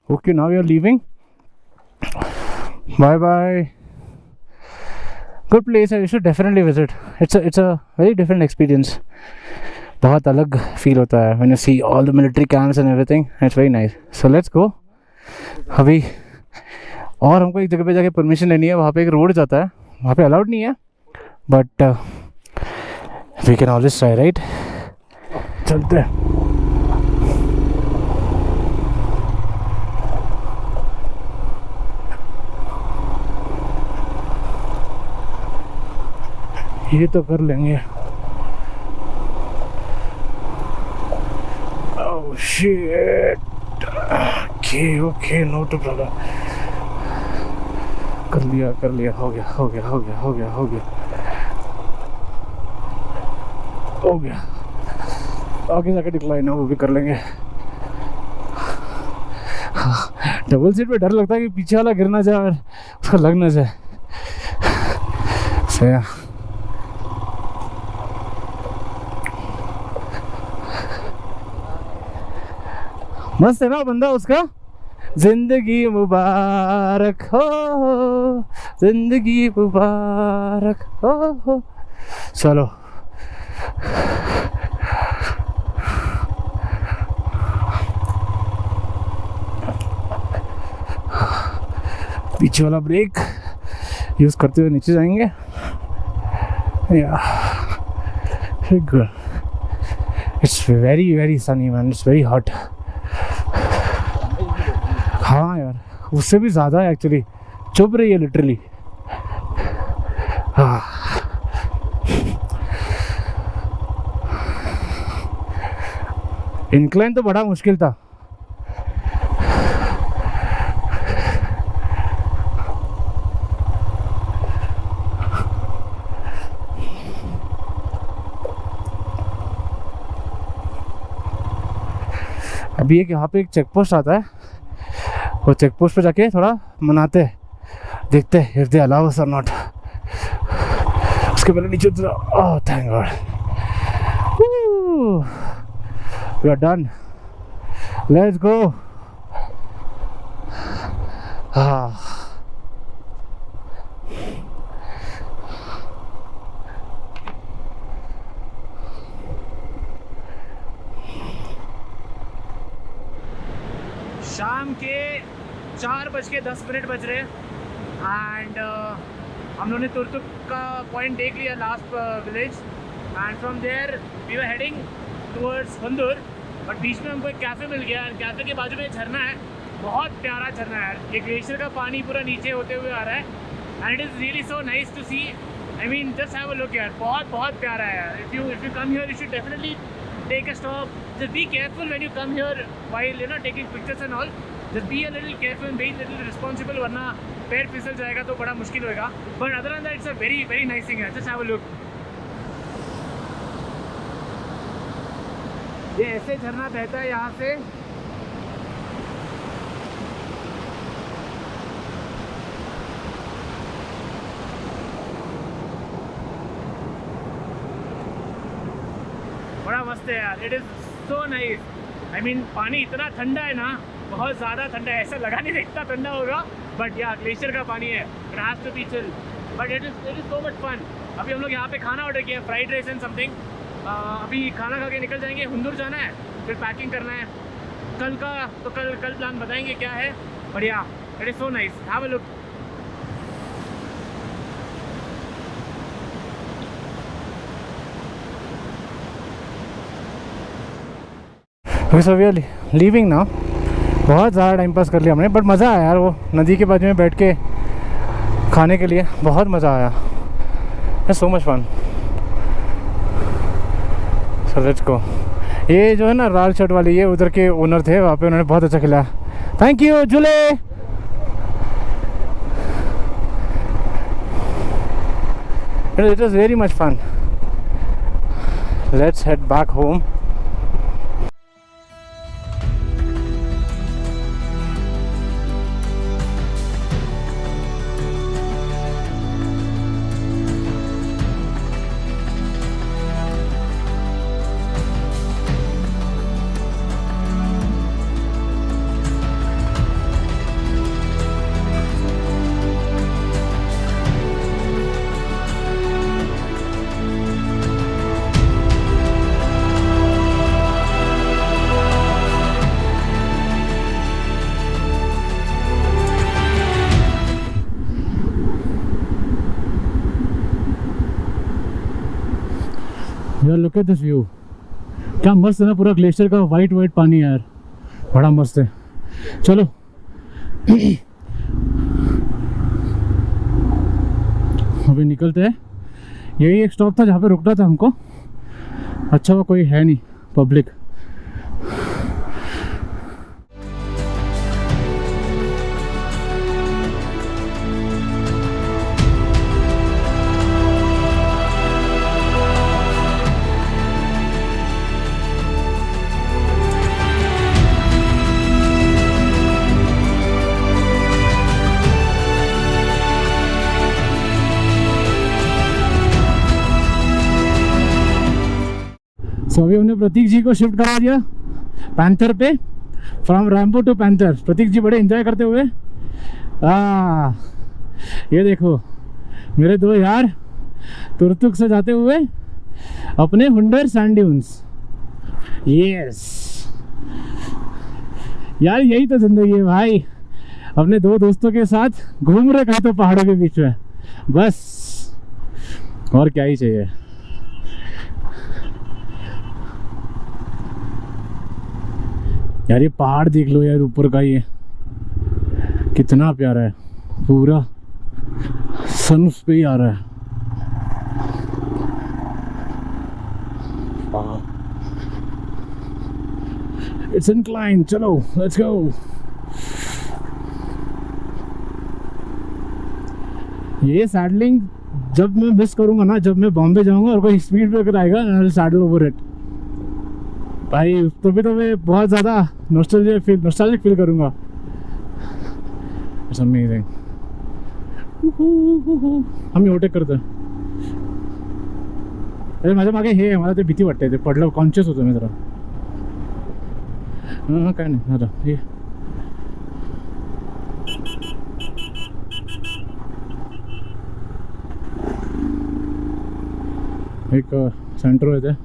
Okay, now we are leaving. Bye bye. Good place. You should definitely visit. It's a very different experience. बहुत अलग feel होता है when you see all the military camps and everything. It's very nice. So let's go. अभी और हमको एक जगह पे जाके परमिशन लेनी है. वहाँ पे एक रोड जाता है, वहाँ पे अलाउड नहीं है, but we can always try, right? चलते हैं. ये तो कर लेंगे. Oh shit. Okay, no problem. कर लिया, हो गया. आगे जाके डिक्लाइन है, वो भी कर लेंगे. डबल सीट पे डर लगता है कि पीछे वाला गिर ना जाए और उसका लग ना जाए. सही. मस्त है ना बंदा उसका. जिंदगी मुबारक हो, जिंदगी मुबारक हो. चलो पीछे वाला ब्रेक यूज करते हुए नीचे जाएंगे. Good. It's very Sunny man. It's very hot. हाँ यार, उससे भी ज़्यादा है एक्चुअली. चुभ रही है लिटरली. हाँ, इंक्लाइन तो बड़ा मुश्किल था. अभी एक यहाँ पे एक चेक पोस्ट आता है, वो चेक पोस्ट पे जाके थोड़ा मनाते हैं, देखते हैं इफ दे अलाउ अस और नॉट. उसके पहले नीचे उतरा. Oh thank God, we are done. Let's go. हाँ, शाम के 4:10 बज रहे एंड हम लोगों ने तुरतुक का पॉइंट देख लिया, last village. And from there we were heading towards Hunder. But बीच में हमको एक कैफ़े मिल गया एंड कैफ़े के बाजू में झरना है. बहुत प्यारा झरना है यार. ये ग्लेशियर का पानी पूरा नीचे होते हुए आ रहा है and it is really so nice to see. I mean just have a look यार. बहुत प्यारा है यार. If you come here you should definitely take a stop. Just be careful when you come here while taking pictures and all. Just be a little careful and be a little responsible, वरना पैर फिसल जाएगा तो बड़ा मुश्किल होएगा. But other than that it's a very nice thing. Just have a look. ये ऐसे झरना बहता है यहाँ से. बड़ा मस्त है यार. It is so nice. I mean पानी इतना ठंडा है ना, बहुत ज़्यादा ठंडा है. ऐसा लगा नहीं इतना ठंडा होगा, बट यार ग्लेशियर का पानी है. It has to be chill, but it is so much fun. अभी हम लोग यहाँ पे खाना ऑर्डर किया, फ्राइड राइस एंड समथिंग. अभी खाना खा के निकल जाएंगे. हुंदर जाना है, फिर पैकिंग करना है. कल का तो कल प्लान बताएंगे क्या है. बढ़िया. It is so nice. Have a look. So we are leaving ना. बहुत ज़्यादा टाइम पास कर लिया हमने, बट मज़ा आया यार. वो नदी के बाजू में बैठ के खाने के लिए बहुत मज़ा आया. So much fun. So let's go. ये जो है ना लाल शर्ट वाली, ये उधर के ओनर थे वहाँ पे. उन्होंने बहुत अच्छा खिलाया. थैंक यू जुले. It was very much fun. Let's head back home. यार लुक एट दिस व्यू, क्या मस्त है ना, पूरा ग्लेशियर का वाइट वाइट पानी है यार, बड़ा मस्त है। चलो अभी निकलते हैं। यही एक स्टॉप था जहाँ पे रुकना था हमको। अच्छा वो कोई है नहीं पब्लिक। सो अभी हमने प्रतीक जी को शिफ्ट करा दिया पैंथर पे, फ्रॉम रैम्बो टू पैंथर। प्रतीक जी बड़े एंजॉय करते हुए ये देखो मेरे दो यार तुरतुक से जाते हुए अपने हुंडर सैंड ड्यून्स। यस यार यही तो जिंदगी है भाई, अपने दो दोस्तों के साथ घूम रहे कहीं तो पहाड़ों के बीच में, बस और क्या ही चाहिए। यार ये पहाड़ देख लो यार ऊपर का, ये कितना प्यारा है, पूरा सन उस पे ही आ रहा है। इट्स इंक्लाइन, चलो लेट्स गो। ये सैडलिंग जब मैं मिस करूंगा ना, जब मैं बॉम्बे जाऊंगा और कोई स्पीड ब्रेकर आएगा ना, सैडल ओवर इट भाई, तो भी तो मैं बहुत ज़्यादा नॉस्टैल्जिक फील करूँगा। It's amazing. आम्ही ओव्हरटेक करतोय। अरे माझ्या मागे हे मला ते भीती वाटते, ते पडलं कॉन्शियस होतो मी जरा। हां काय नाही जरा हे एक सेंटर आहे ते।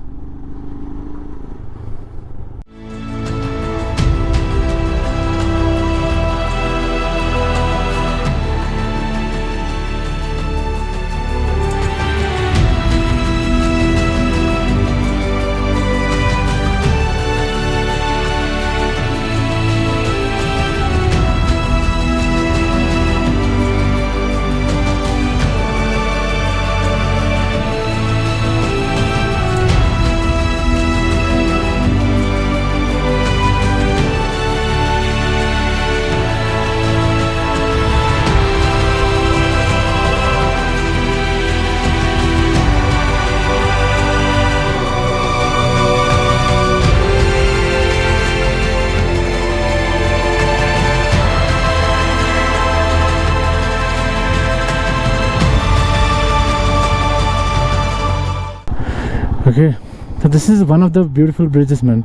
Okay, so this is one of the beautiful bridges, man.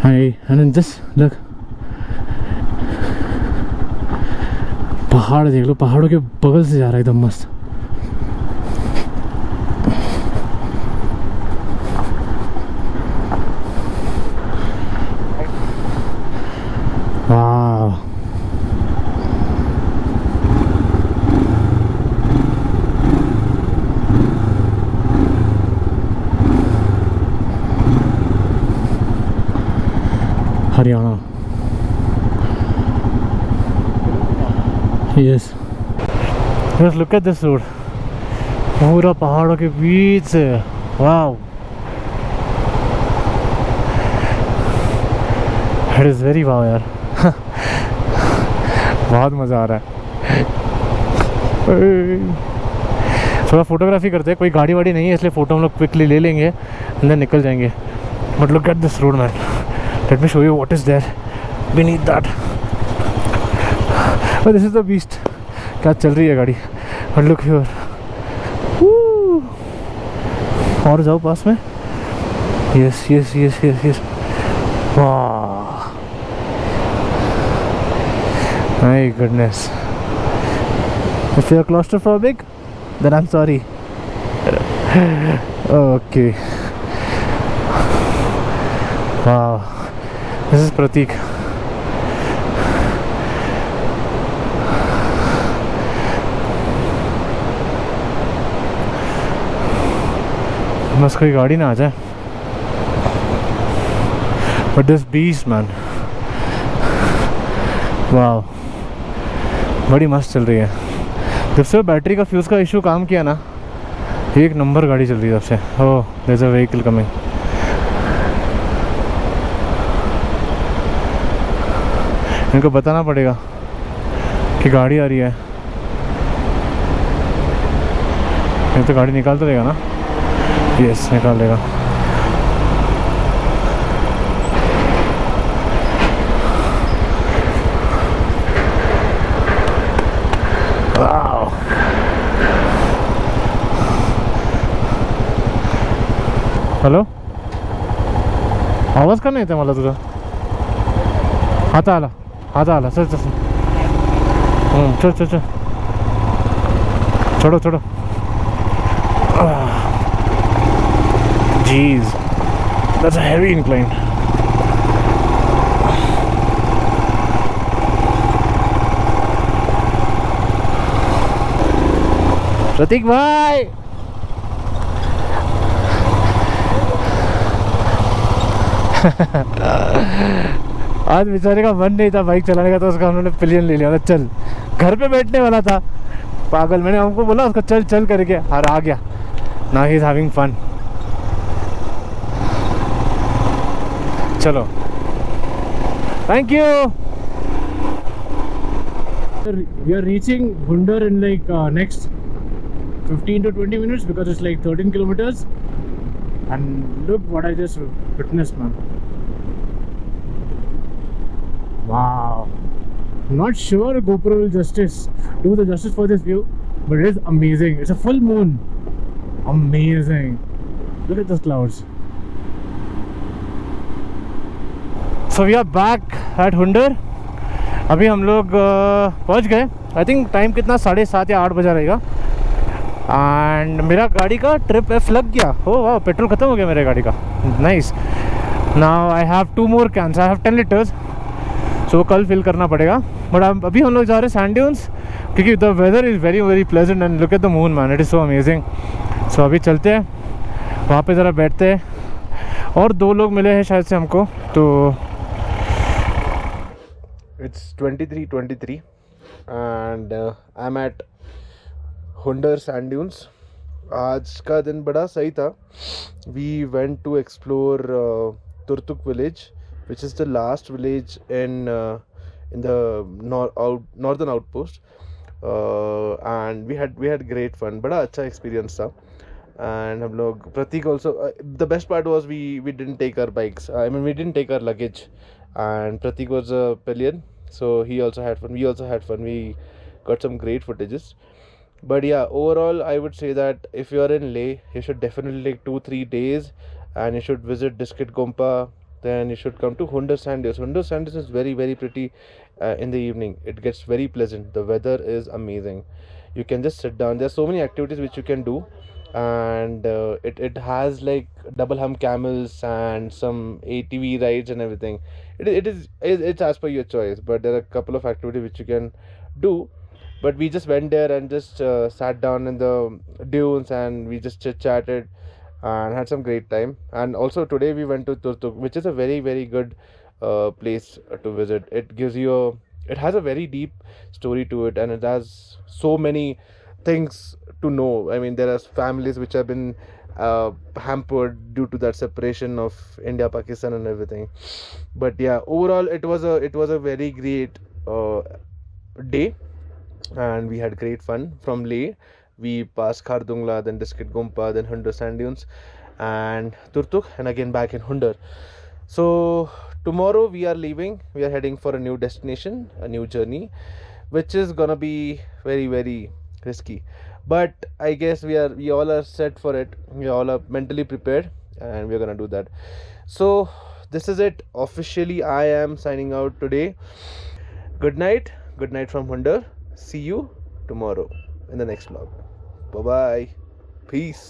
And then just look, पहाड़ देख लो, पहाड़ों के बगल से जा रहा है एकदम मस्त। वाह Haryana. Yes just look at this road, पूरा पहाड़ों के बीच से। Wow it is very wow यार बहुत मज़ा आ रहा है। थोड़ा फोटोग्राफी करते हैं, कोई गाड़ी वाड़ी नहीं है इसलिए फ़ोटो हम लोग क्विकली ले लेंगे, अंदर निकल जाएंगे। But look at this road man, let me show you what is there beneath that. Oh, this is the beast. क्या चल रही है गाड़ी। But look here. और जाओ पास में। Yes, yes, yes, yes, yes. Wow. My goodness. If you're claustrophobic, then I'm sorry. Okay. Wow. This is Pratik. बस कोई गाड़ी ना आ जाए. But this beast man, वाह, बड़ी मस्त चल रही है. जब से बैटरी का फ्यूज़ का इशू काम किया ना, एक नंबर गाड़ी चल रही है तब से. Oh, there is a vehicle coming. इनको बताना पड़ेगा कि गाड़ी आ रही है. ये तो गाड़ी निकाल तो देगा ना. यस, निकाल देगा. हॅलो, आवाज का नाही येते मला तुझा. आता आला, आता आला. चल चल चल चल चल. छोड़ो छोड़ो. Jeez, that's a heavy incline. प्रतीक भाई, आज बेचारे का मन नहीं था बाइक चलाने का, तो उसका हमने पिलियन ले लिया. चल, घर पे बैठने वाला था पागल. मैंने हमको बोला उसको चल चल करके, और आ गया. Now he is having fun. चलो, thank you. We are reaching Hunder in like next 15 to 20 minutes because it's like 13 kilometers. And look what I just witnessed, man. Wow. I'm not sure GoPro will do the justice for this view, but it is amazing. It's a full moon. Amazing. Look at those clouds. So we are back at Hunder. अभी हम लोग पहुंच गए. I think time कितना 7:30 या 8 बजा रहेगा. And मेरा गाड़ी का ट्रिप एफ लग गया. हो वाह, पेट्रोल ख़त्म हो गया मेरे गाड़ी का. Nice. Now I have 2 more cans. I have 10 liters. सो कल फिल करना पड़ेगा. बट अभी हम लोग जा रहे हैं सैंड ड्यून्स, क्योंकि the weather is very very pleasant. And look at the moon man, it is so amazing. So अभी चलते हैं वहाँ पे, ज़रा बैठते हैं. और 2 लोग मिले हैं शायद से हमको. तो it's 23:23 and I am at Hunder sand dunes. आज का दिन बड़ा सही था. We went to explore Turtuk village, which is the last village in the northern outpost, and we had great fun. बड़ा अच्छा experience था. And हम लोग, Pratik also, the best part was we didn't take our bikes. I mean, we didn't take our luggage, and Pratik was a pillion, so he also had fun. We also had fun. We got some great footages. But yeah, overall I would say that if you are in Leh, you should definitely take 2-3 days, and you should visit Diskit Gompa. Then you should come to Hunder Sand Dunes. Hunder Sand Dunes is very very pretty in the evening. It gets very pleasant. The weather is amazing. You can just sit down. There are so many activities which you can do, and it has like double hump camels and some ATV rides and everything. It's as per your choice, but there are a couple of activities which you can do. But we just went there and just sat down in the dunes, and we just chit chatted and had some great time. And also today we went to Turtuk, which is a very very good place to visit. It has a very deep story to it, and it has so many things to know. I mean, there are families which have been hampered due to that separation of India, Pakistan and everything. But yeah, overall it was a very great day, and we had great fun. From Leh we passed Khardungla, then Diskit Gompa, then Hunder Sand Dunes and Turtuk, and again back in Hunder. So tomorrow we are leaving. We are heading for a new destination, a new journey, which is gonna be very very risky. But I guess we all are set for it. We all are mentally prepared, and we're gonna do that. So this is it. Officially I am signing out today. Good night from Hunder. See you tomorrow in the next vlog. Bye bye. Peace.